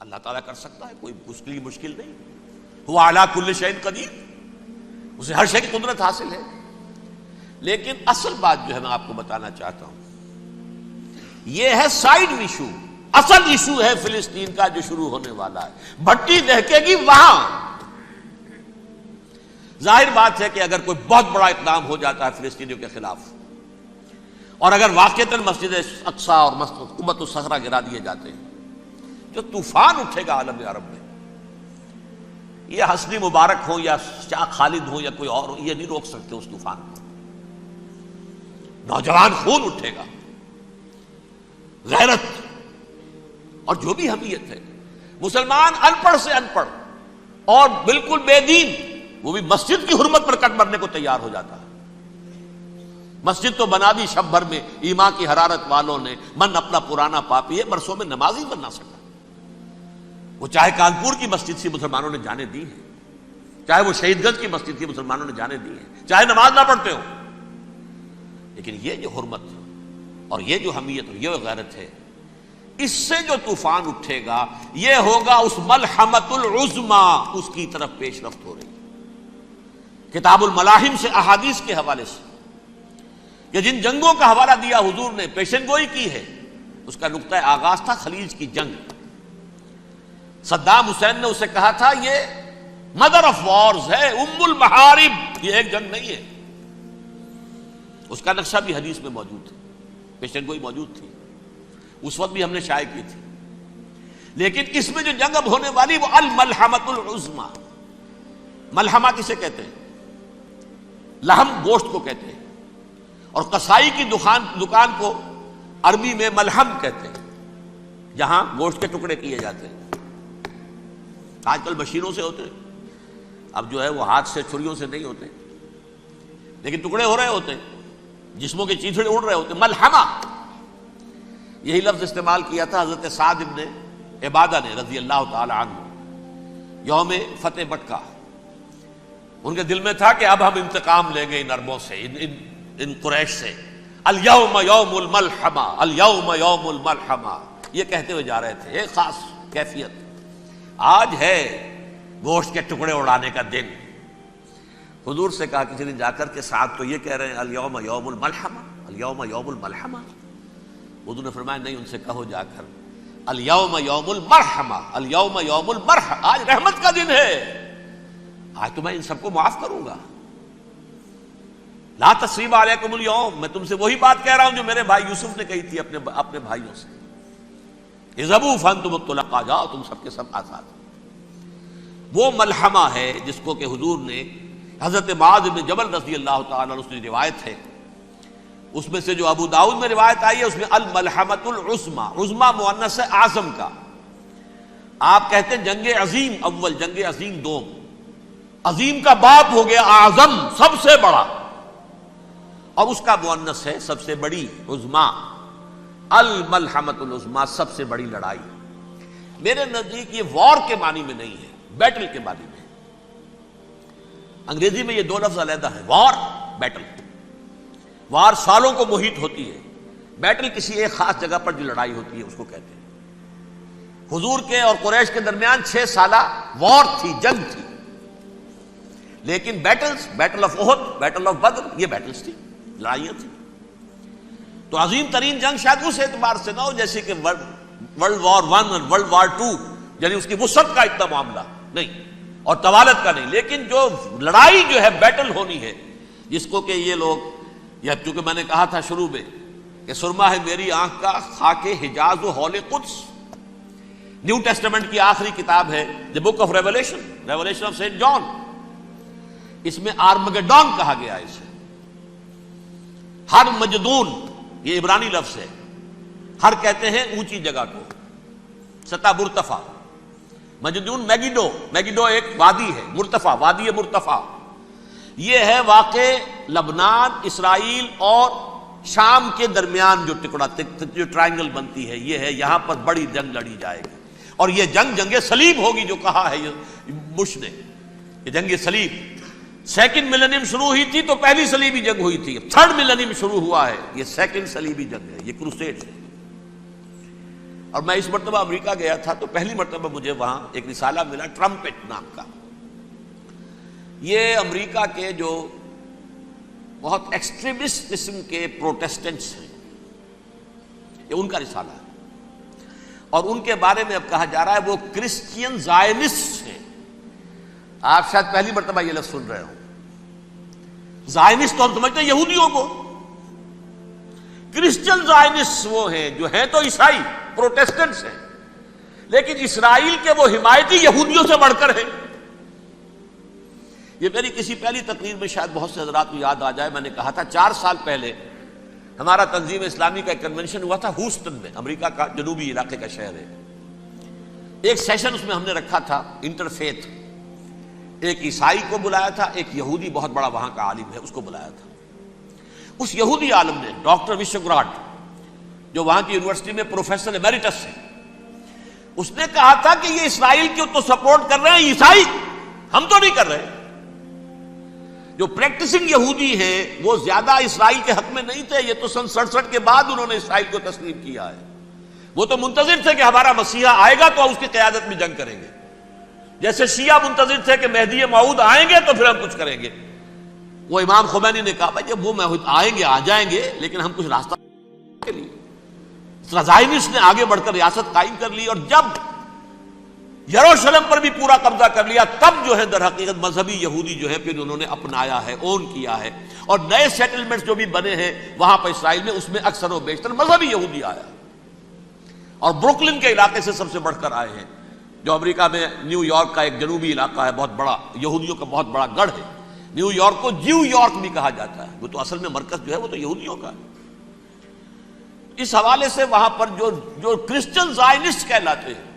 اللہ تعالیٰ کر سکتا ہے، کوئی اس کے لیے مشکل نہیں. هو علی کل شیء قدیر، اسے ہر شے کی قدرت حاصل ہے. لیکن اصل بات جو ہے میں آپ کو بتانا چاہتا ہوں، یہ ہے سائیڈ ایشو. اصل ایشو ہے فلسطین کا جو شروع ہونے والا ہے. بھٹی دہکے گی وہاں. ظاہر بات ہے کہ اگر کوئی بہت بڑا اقدام ہو جاتا ہے فلسطینیوں کے خلاف، اور اگر واقعتاً مسجد اقصیٰ اور قبۃ الصخرہ گرا دیے جاتے ہیں، جو طوفان اٹھے گا عالم عرب میں، یہ حسنی مبارک ہوں یا شاہ خالد ہوں یا کوئی اور ہو، یہ نہیں روک سکتے اس طوفان کو. نوجوان خون اٹھے گا، غیرت اور جو بھی حمیت ہے. مسلمان ان پڑھ سے ان پڑھ اور بالکل بے دین، وہ بھی مسجد کی حرمت پر کٹ مرنے کو تیار ہو جاتا ہے. مسجد تو بنا دی شب بھر میں ایمان کی حرارت والوں نے، من اپنا پرانا پاپی ہے، برسوں میں نماز ہی بن نہ سکا. وہ چاہے کانپور کی مسجد سے مسلمانوں نے جانے دی ہیں، چاہے وہ شہید گنج کی مسجد کی مسلمانوں نے جانے دی ہیں، چاہے نماز نہ پڑھتے ہو. لیکن یہ جو حرمت اور یہ جو حمیت اور یہ غیرت ہے، اس سے جو طوفان اٹھے گا یہ ہوگا اس ملحمۃ العظما، اس کی طرف پیش رفت ہو رہی. کتاب الملاحم سے احادیث کے حوالے سے کہ جن جنگوں کا حوالہ دیا حضور نے، پیشن گوئی کی ہے، اس کا نقطہ آغاز تھا خلیج کی جنگ. صدام حسین نے اسے کہا تھا یہ مدر آف وارز ہے، ام المحارب، یہ ایک جنگ نہیں ہے. اس کا نقشہ بھی حدیث میں موجود ہے، پیشن گوئی موجود تھی، اس وقت بھی ہم نے شائع کی تھی. لیکن اس میں جو جنگ اب ہونے والی وہ الملحمۃ العظما. ملحمہ کسے کہتے ہیں؟ لحم گوشت کو کہتے ہیں، اور قصائی کی دکان کو عربی میں ملحم کہتے ہیں، جہاں گوشت کے ٹکڑے کیے جاتے ہیں. آج کل مشینوں سے ہوتے ہیں، اب جو ہے وہ ہاتھ سے چھریوں سے نہیں ہوتے، لیکن ٹکڑے ہو رہے ہوتے ہیں، جسموں کے چیتھڑے اڑ رہے ہوتے ہیں. ملحمہ، یہی لفظ استعمال کیا تھا حضرت سعد ابن عبادہ نے رضی اللہ تعالی عنہ یوم فتح مکہ. ان کے دل میں تھا کہ اب ہم انتقام لیں گے ان عربوں سے، ان قریش سے. الیوم یوم الملحمہ، الیوم یوم الملحمہ، یہ کہتے ہوئے جا رہے تھے. ایک خاص کیفیت، آج ہے گوشت کے ٹکڑے اڑانے کا دن. حضور سے کہا کسی نے جا کر کے ساتھ تو یہ کہہ رہے ہیں الیوم یوم الملحمہ، الیوم یوم الملحمہ. حضور نے فرمایا نہیں، ان سے کہو جا کر الیوم یوم المرحمہ، الیوم یوم المرحمہ، آج رحمت کا دن ہے، آج تو میں ان سب کو معاف کروں گا. لا تثریب علیکم اليوم، میں تم سے وہی بات کہہ رہا ہوں جو میرے بھائی یوسف نے کہی تھی اپنے بھائیوں سے، اذهبوا فانتم الطلقاء، جاؤ تم سب کے سب آزاد. وہ ملحمہ ہے جس کو کہ حضور نے حضرت معاذ بن جبل رضی اللہ تعالیٰ عنہ، اس کی روایت ہے، اس میں سے جو ابو داؤد میں روایت آئی ہے اس میں الملحمۃ العظما، عظما مؤنث ہے اعظم کا. آپ کہتے ہیں جنگ عظیم اول، جنگ عظیم دوم، عظیم کا باپ ہو گیا اعظم، سب سے بڑا، اور اس کا مؤنث ہے سب سے بڑی، عظما. الملحمۃ العظما، سب سے بڑی لڑائی. میرے نزدیک یہ وار کے معنی میں نہیں ہے، بیٹل کے معنی میں. انگریزی میں یہ دو لفظ علیحدہ ہیں، وار، بیٹل. وار سالوں کو محیط ہوتی ہے، بیٹل کسی ایک خاص جگہ پر جو لڑائی ہوتی ہے اس کو کہتے ہیں. حضور کے اور قریش کے درمیان 6 سالہ وار تھی، جنگ تھی. لیکن battles, battle of Uhud, battle of Badr, یہ بیٹلز تھی، لڑائیاں تھیں. تو عظیم ترین جنگ شاید اس اعتبار سے نہ ہو جیسے کہ ورلڈ وار 1 اور ورلڈ وار 2، یعنی اس کی وسعت کا اتنا معاملہ نہیں اور طوالت کا نہیں. لیکن جو لڑائی جو ہے بیٹل ہونی ہے، جس کو کہ یہ لوگ، یا چونکہ میں نے کہا تھا شروع میں کہ سرما ہے میری آنکھ کا خاک حجاز و ہول قدس، نیو ٹیسٹمنٹ کی آخری کتاب ہے the book of revelation, revelation of saint John. اس میں آرمگڈون کہا گیا ہے اسے. ہر مجدون، یہ عبرانی لفظ ہے، ہر کہتے ہیں اونچی جگہ کو، سطح مرتفع. مجدون میگیڈو، میگیڈو ایک وادی ہے، مرتفع، وادی مرتفع. یہ ہے واقع لبنان، اسرائیل اور شام کے درمیان جو ٹکڑا، جو ٹرائنگل بنتی ہے، یہ ہے، یہاں پر بڑی جنگ لڑی جائے گی. اور یہ جنگ جنگ صلیب ہوگی جو کہا ہے بش نے، یہ جنگ صلیب. سیکنڈ ملینیم شروع ہوئی تھی تو پہلی صلیبی جنگ ہوئی تھی، تھرڈ ملینیم شروع ہوا ہے، یہ سیکنڈ صلیبی جنگ ہے، یہ کروسیڈ ہے. اور میں اس مرتبہ امریکہ گیا تھا تو پہلی مرتبہ مجھے وہاں ایک رسالہ ملا ٹرمپٹ نام کا. یہ امریکہ کے جو بہت ایکسٹریمسٹ قسم کے پروٹیسٹنٹس ہیں یہ ان کا رسالہ ہے, اور ان کے بارے میں اب کہا جا رہا ہے وہ کرسچین زائنسٹ ہیں. آپ شاید پہلی مرتبہ یہ لفظ سن رہے ہوں. زائنسٹ تو ہم سمجھتے ہیں یہودیوں کو, کرسچین زائنسٹ وہ ہیں جو ہیں تو عیسائی پروٹیسٹنٹس ہیں, لیکن اسرائیل کے وہ حمایتی یہودیوں سے بڑھ کر ہیں. یہ میری کسی پہلی تقریر میں شاید بہت سے حضرات کو یاد آ جائے, میں نے کہا تھا 4 سال پہلے ہمارا تنظیم اسلامی کا ایک کنونشن ہوا تھا ہوسٹن میں, امریکہ کا جنوبی علاقے کا شہر ہے. ایک سیشن اس میں ہم نے رکھا تھا انٹرفیتھ, ایک عیسائی کو بلایا تھا, ایک یہودی بہت بڑا وہاں کا عالم ہے اس کو بلایا تھا. اس یہودی عالم نے ڈاکٹر وشوگراڈ جو وہاں کی یونیورسٹی میں پروفیسر ایمیریٹس ہے, اس نے کہا تھا کہ یہ اسرائیل کو تو سپورٹ کر رہے ہیں عیسائی, ہم تو نہیں کر رہے. جو پریکٹسنگ یہودی ہیں وہ زیادہ اسرائیل کے حق میں نہیں تھے, یہ تو سن 67 کے بعد انہوں نے اسرائیل کو تسلیم کیا ہے. وہ تو منتظر تھے کہ ہمارا مسیحا آئے گا تو اس کی قیادت میں جنگ کریں گے, جیسے شیعہ منتظر تھے کہ مہدی موعود آئیں گے تو پھر ہم کچھ کریں گے. وہ امام خمینی نے کہا جب وہ آئیں گے آ جائیں گے, لیکن ہم کچھ راستہ کے لیے زائنسٹ نے آگے بڑھ کر ریاست قائم کر لی, اور جب یروشلم پر بھی پورا قبضہ کر لیا تب جو ہے در حقیقت مذہبی یہودی جو ہے پھر انہوں نے اپنایا ہے, اون کیا ہے, اور نئے سیٹلمنٹس جو بھی بنے ہیں وہاں پر اسرائیل میں اس میں اکثر و بیشتر مذہبی یہودی آیا, اور بروکلن کے علاقے سے سب سے بڑھ کر آئے ہیں, جو امریکہ میں نیو یارک کا ایک جنوبی علاقہ ہے, بہت بڑا یہودیوں کا بہت بڑا گڑھ ہے. نیو یارک کو جیو یارک بھی کہا جاتا ہے, وہ تو اصل میں مرکز جو ہے وہ تو یہودیوں کا ہے. اس حوالے سے وہاں پر جو کرسچن زائنسٹ کہلاتے ہیں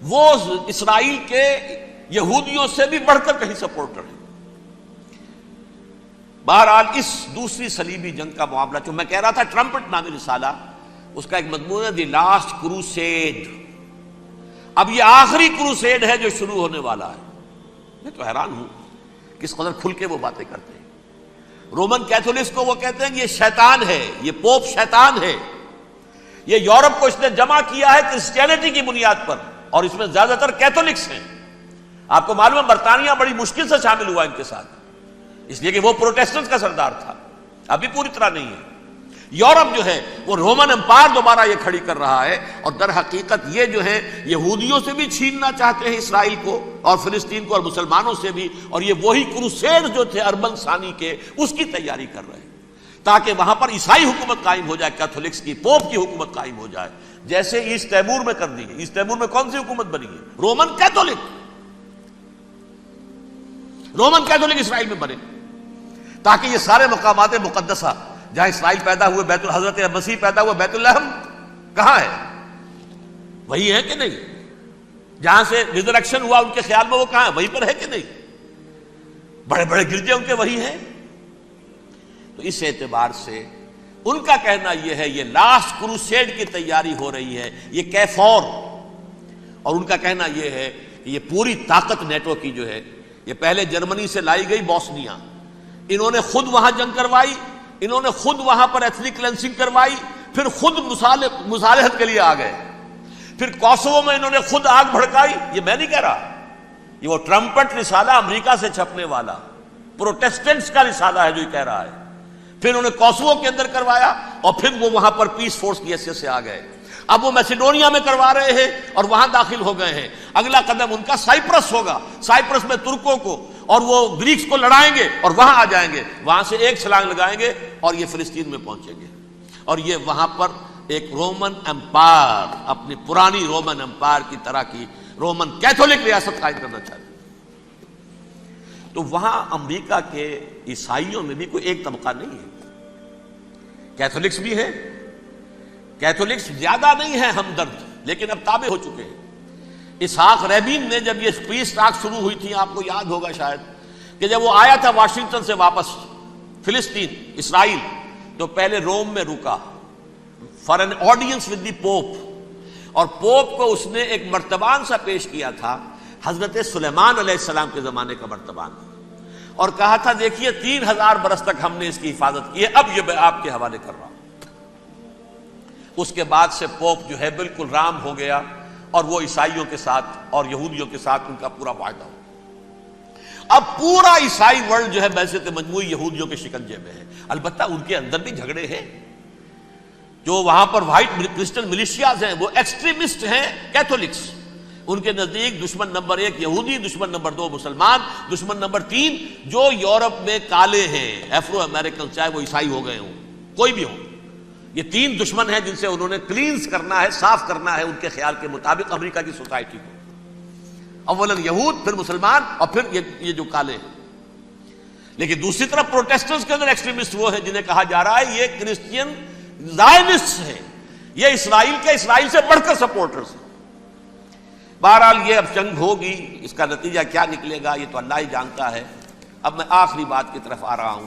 وہ اسرائیل کے یہودیوں سے بھی بڑھ کر کہیں سپورٹر ہیں. بہرحال اس دوسری صلیبی جنگ کا معاملہ جو میں کہہ رہا تھا, ٹرمپٹ نامی رسالہ, اس کا ایک مضمون ہے دی لاسٹ کروسیڈ. اب یہ آخری کروسیڈ ہے جو شروع ہونے والا ہے. میں تو حیران ہوں کس قدر کھل کے وہ باتیں کرتے ہیں. رومن کیتھولکس کو وہ کہتے ہیں کہ یہ شیطان ہے, یہ پوپ شیطان ہے, یہ یورپ کو اس نے جمع کیا ہے کرسچینٹی کی بنیاد پر, اور اس میں زیادہ تر کیتھولکس ہیں. آپ کو معلوم ہے برطانیہ بڑی مشکل سے شامل ہوا ان کے ساتھ, اس لیے کہ وہ پروٹیسٹنٹ کا سردار تھا, ابھی پوری طرح نہیں ہے. یورپ جو ہے وہ رومن امپائر دوبارہ یہ کھڑی کر رہا ہے, اور در حقیقت یہ جو ہے یہودیوں سے بھی چھیننا چاہتے ہیں اسرائیل کو اور فلسطین کو, اور مسلمانوں سے بھی, اور یہ وہی کروسیڈ جو تھے اربن ثانی کے اس کی تیاری کر رہے ہیں تاکہ وہاں پر عیسائی حکومت قائم ہو جائے, کیتھولکس کی پوپ کی حکومت قائم ہو جائے, جیسے ایسٹ تیمور میں کر دی ہے. ایسٹ تیمور میں کون سی حکومت بنی ہے؟ Roman Catholic. رومن کیتھولک اسرائیل میں بنے تاکہ یہ سارے مقامات مقدسہ جہاں اسرائیل پیدا ہوئے, بیت حضرت مسیح پیدا ہوا بیت الحم کہاں ہے؟ وہی ہے کہ نہیں؟ جہاں سے ریزریکشن ہوا ان کے خیال میں وہ کہاں ہے؟ وہیں پر ہے کہ نہیں؟ بڑے بڑے گرجے ان کے وہی ہیں. تو اس اعتبار سے ان کا کہنا یہ ہے یہ لاسٹ کروسیڈ کی تیاری ہو رہی ہے, یہ کیفور. اور ان کا کہنا یہ ہے کہ یہ پوری طاقت نیٹو کی جو ہے یہ پہلے جرمنی سے لائی گئی بوسنیا, انہوں نے خود وہاں جنگ کروائی, انہوں نے خود وہاں پر ایتھنک کلینسنگ کروائی, پھر خود مصالحت کے لیے آ گئے, پھر کوسوو میں انہوں نے خود آگ بھڑکائی. یہ میں نہیں کہہ رہا, یہ وہ ٹرمپٹ رسالہ امریکہ سے چھپنے والا پروٹیسٹنٹس کا رسالہ ہے جو یہ کہہ رہا ہے. پھر انہوں نے کوسوو کے اندر کروایا, اور پھر وہ وہاں پر پیس فورس کی حیثیت سے آ گئے. اب وہ میسیڈونیا میں کروا رہے ہیں اور وہاں داخل ہو گئے ہیں. اگلا قدم ان کا سائپرس ہوگا, سائپرس میں ترکوں کو اور وہ گریکس کو لڑائیں گے اور وہاں آ جائیں گے, وہاں سے ایک چھلانگ لگائیں گے اور یہ فلسطین میں پہنچیں گے, اور یہ وہاں پر ایک رومن امپائر, اپنی پرانی رومن امپائر کی طرح کی رومن کیتھولک ریاست قائم کرنا چاہتے ہیں. تو وہاں امریکہ کے عیسائیوں میں بھی کوئی ایک طبقہ نہیں ہے, کیتھولکس بھی ہے, کیتھولکس زیادہ نہیں ہے ہمدرد, لیکن اب تابع ہو چکے ہیں. اسحاق ریبین نے جب یہ پیس ٹاک شروع ہوئی تھی, آپ کو یاد ہوگا شاید, کہ جب وہ آیا تھا واشنگٹن سے واپس فلسطین اسرائیل, تو پہلے روم میں رکا for an audience with the Pope, اور پوپ کو اس نے ایک مرتبان سا پیش کیا تھا, حضرت سلیمان علیہ السلام کے زمانے کا مرتبان, اور کہا تھا دیکھیے 3000 برس تک ہم نے اس کی حفاظت کی ہے, اب یہ میں آپ کے حوالے کر رہا ہوں. اس کے بعد سے پوپ جو ہے بالکل رام ہو گیا اور وہ عیسائیوں کے ساتھ اور یہودیوں کے ساتھ ان کا پورا معاہدہ ہو. اب پورا عیسائی ورلڈ جو ہے بعثت مجموعی یہودیوں کے شکنجے میں ہے. البتہ ان کے اندر بھی جھگڑے ہیں. جو وہاں پر وائٹ کرسچن ملیشیاز ہیں وہ ایکسٹریمسٹ ہیں کیتھولکس. ان کے نزدیک دشمن نمبر 1 یہودی، دشمن نمبر 2 مسلمان، دشمن نمبر 3 جو یورپ میں کالے ہیں، ایفرو امریکن، چاہے وہ عیسائی ہو گئے ہوں کوئی بھی ہوں. یہ 3 دشمن ہیں جن سے انہوں نے کلینز کرنا ہے، صاف کرنا ہے ان کے خیال کے مطابق امریکہ کی سوسائٹی کو. اولاً یہود، پھر مسلمان، اور پھر یہ جو کالے ہیں. لیکن دوسری طرف پروٹیسٹنٹس کے اندر ایکسٹریمسٹ وہ ہیں جنہیں کہا جا رہا ہے یہ کرسچین زائنسٹ ہیں، یہ اسرائیل سے بڑھ کر سپورٹرز ہیں. بہرحال یہ اب جنگ ہوگی، اس کا نتیجہ کیا نکلے گا یہ تو اللہ ہی جانتا ہے. اب میں آخری بات کی طرف آ رہا ہوں.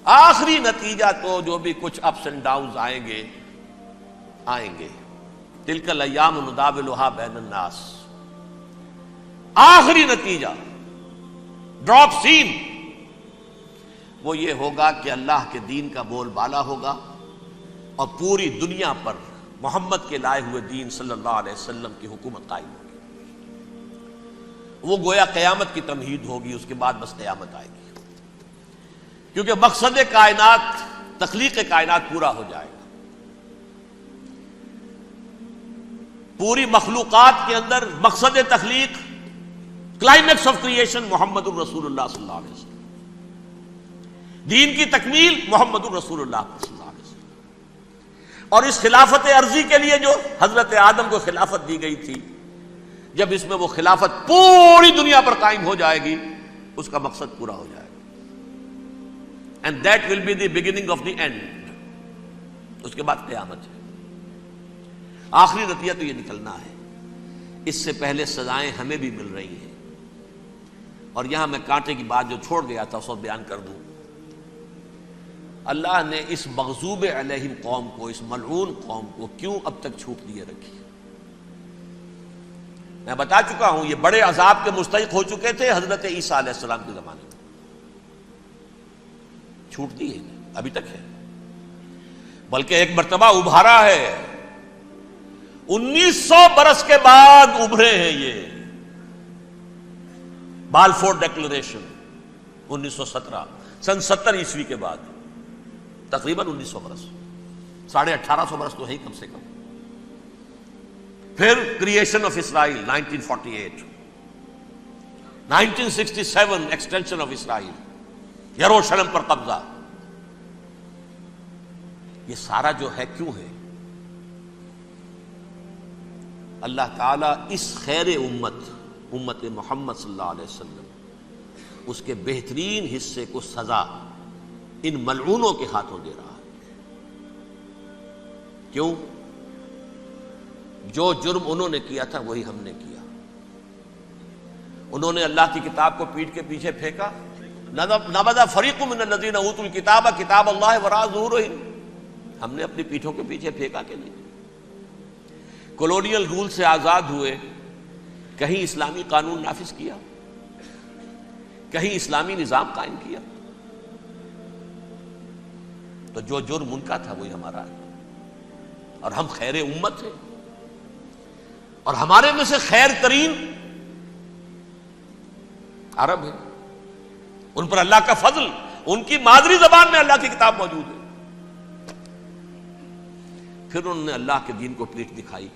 آخری نتیجہ تو جو بھی کچھ اپس اینڈ ڈاؤنز آئیں گے. تلک الایام نداولھا بین الناس. آخری نتیجہ ڈراپ سین وہ یہ ہوگا کہ اللہ کے دین کا بول بالا ہوگا اور پوری دنیا پر محمد کے لائے ہوئے دین صلی اللہ علیہ وسلم کی حکومت قائم ہوگی. وہ گویا قیامت کی تمہید ہوگی، اس کے بعد بس قیامت آئے گی. کیونکہ مقصد کائنات، تخلیق کائنات پورا ہو جائے گا. پوری مخلوقات کے اندر مقصد تخلیق، کلائمیکس آف کریشن محمد الرسول اللہ صلی اللہ علیہ وسلم. دین کی تکمیل محمد الرسول اللہ صلی اللہ علیہ وسلم. اور اس خلافت عرضی کے لیے جو حضرت آدم کو خلافت دی گئی تھی، جب اس میں وہ خلافت پوری دنیا پر قائم ہو جائے گی اس کا مقصد پورا ہو جائے گا. And that will be the beginning of the end. اس کے بعد قیامت ہے. آخری نتیجہ تو یہ نکلنا ہے. اس سے پہلے سزائیں ہمیں بھی مل رہی ہیں. اور یہاں میں کانٹے کی بات جو چھوڑ گیا تھا اس کو بیان کر دوں. اللہ نے اس مغضوب علیہم قوم کو، اس ملعون قوم کو کیوں اب تک چھوٹ دیے رکھی؟ میں بتا چکا ہوں یہ بڑے عذاب کے مستحق ہو چکے تھے حضرت عیسیٰ علیہ السلام کے زمانے میں. چھوٹ دی ہے ابھی تک ہے، بلکہ ایک مرتبہ ابھارا ہے. 1900 برس کے بعد ابھرے ہیں یہ. بالفور ڈیکلریشن 1917 سن 70 عیسوی کے بعد، تقریباً 1900 برس، 1850 برس تو ہے ہی کم سے کم. پھر creation of Israel 1948، 1967 extension of Israel, یروشلم پر قبضہ. یہ سارا جو ہے کیوں ہے؟ اللہ تعالیٰ اس خیر امت محمد صلی اللہ علیہ وسلم، اس کے بہترین حصے کو سزا ان ملعونوں کے ہاتھوں دے رہا ہے. کیوں؟ جو جرم انہوں نے کیا تھا وہی ہم نے کیا. انہوں نے اللہ کی کتاب کو پیٹھ کے پیچھے پھینکا. نبذ فریق من الذین اوتوا الکتاب کتاب اللہ وراء ظہورہم. ہم نے اپنی پیٹھوں کے پیچھے پھینکا کہ نہیں؟ کولونیل رول سے آزاد ہوئے، کہیں اسلامی قانون نافذ کیا، کہیں اسلامی نظام قائم کیا. تو جو جرم ان کا تھا وہی ہمارا ہے. اور ہم خیر امت ہیں، اور ہمارے میں سے خیر ترین عرب ہیں. ان پر اللہ کا فضل، ان کی مادری زبان میں اللہ کی کتاب موجود ہے. پھر انہوں نے اللہ کے دین کو پیٹھ دکھائی.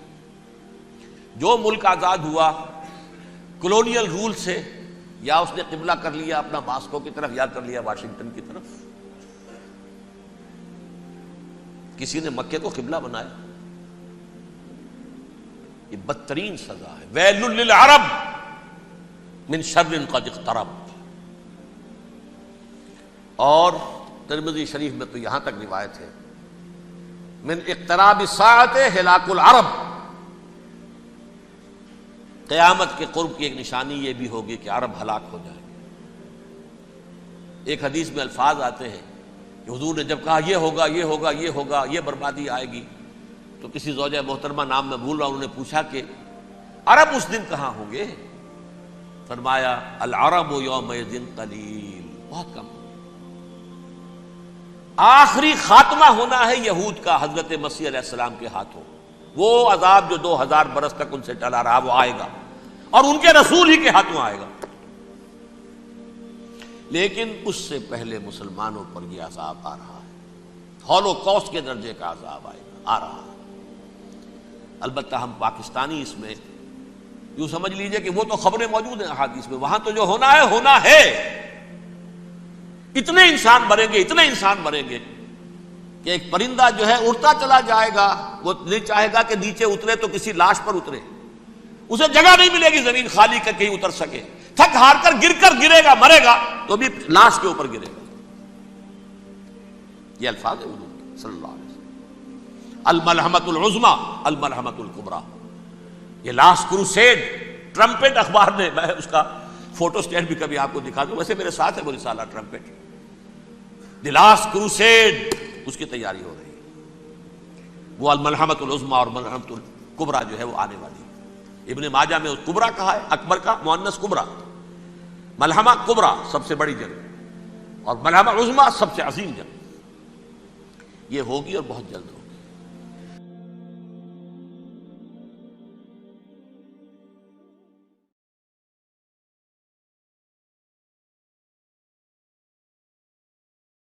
جو ملک آزاد ہوا کولونیل رول سے، یا اس نے قبلہ کر لیا اپنا ماسکو کی طرف یا کر لیا واشنگٹن کی طرف. کسی نے مکے کو قبلہ بنایا. یہ بدترین سزا ہے. ویل للعرب من شر قد اقترب. اور ترمذی شریف میں تو یہاں تک روایت ہے من اقتراب الساعۃ ہلاک العرب. قیامت کے قرب کی ایک نشانی یہ بھی ہوگی کہ عرب ہلاک ہو جائے. ایک حدیث میں الفاظ آتے ہیں کہ حضور نے جب کہا یہ ہوگا یہ ہوگا یہ ہوگا یہ بربادی آئے گی، تو کسی زوجہ محترمہ نام میں بھول رہا ہوں، انہوں نے پوچھا کہ عرب اس دن کہاں ہوں گے؟ فرمایا العرب یومئذ قلیل، بہت کم. آخری خاتمہ ہونا ہے یہود کا حضرت مسیح علیہ السلام کے ہاتھوں. وہ عذاب جو 2000 برس تک ان سے ٹلا رہا وہ آئے گا اور ان کے رسول ہی کے ہاتھوں آئے گا. لیکن اس سے پہلے مسلمانوں پر یہ عذاب آ رہا ہے، ہولوکاسٹ کے درجے کا عذاب آ رہا ہے. البتہ ہم پاکستانی اس میں یوں سمجھ لیجئے کہ وہ تو خبریں موجود ہیں احادیث میں، وہاں تو جو ہونا ہے. اتنے انسان مریں گے کہ ایک پرندہ جو ہے اڑتا چلا جائے گا، وہ نہیں چاہے گا کہ نیچے اترے تو کسی لاش پر اترے، اسے جگہ نہیں ملے گی زمین خالی کر کہیں اتر سکے، تھک ہار کر گرے گا، مرے گا تو بھی لاش کے اوپر گرے گا. یہ الفاظ ہیں حضور کے صلی اللہ علیہ وسلم. الملحمۃ العظمی الملحمۃ الکبریٰ، یہ لاسٹ کروسیڈ. ٹرمپٹ اخبار نے، میں اس کا فوٹو اسٹیٹ بھی کبھی آپ کو دکھا دوں، ویسے میرے ساتھ ہے وہ رسالہ ٹرمپٹ. دی لاسٹ کروسیڈ اس کی تیاری ہو رہی ہے. وہ الملحمۃ العظمی اور ملحمۃ الکبریٰ جو ہے وہ آنے والی ہے. ابن ماجہ میں کبریٰ کہا ہے، اکبر کا مؤنث کبریٰ. ملحمہ کبریٰ سب سے بڑی جنگ اور ملحمہ عظمی سب سے عظیم جنگ. یہ ہوگی اور بہت جلد ہوگی.